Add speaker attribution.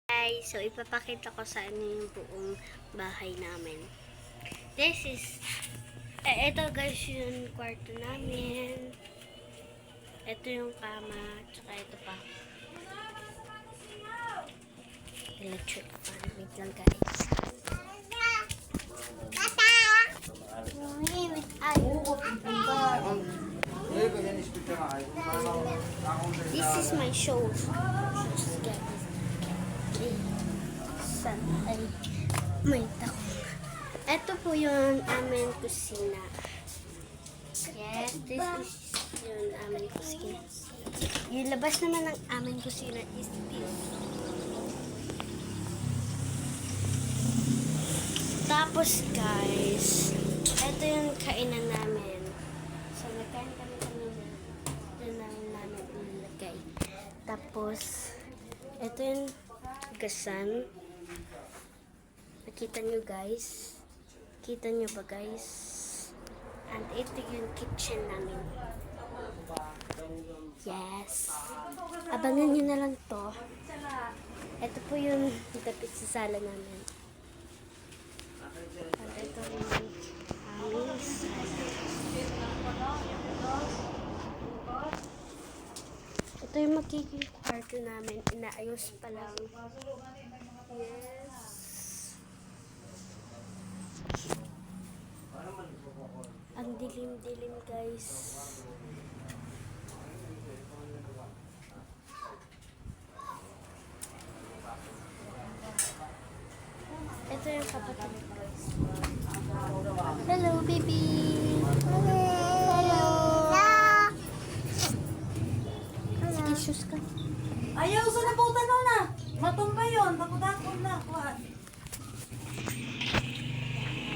Speaker 1: Guys, so ipapakita ko sa inyo yung buong bahay namin. This is, ito guys yung kwarto namin. Ito yung kama, tsaka ito pa. Electric fan. Wait lang guys. This is my shows. San ay may takong. Ito po yung aming kusina. Yes, this is yung aming kusina. Yung labas naman ng aming kusina is this. Tapos guys, ito yung kainan namin. So nagkain kami kanina. Doon namin nilagay. Tapos, ito yung gasan. Nakita nyo guys? Kita nyo ba guys? And ito yung kitchen namin. Yes. Abangan nyo na lang to. Ito po yung dapit sa sala namin. At ito yung aming sala. Ito yung magiging kwarto namin. Inaayos pa lang. Yes. Ang dilim-dilim guys. Ito yung kapatid ko guys. Hello baby! Hello! Sige, shoes ka.
Speaker 2: Ayaw sa nabutan na na. Matumba yun. Bakudakon na. Kuhan.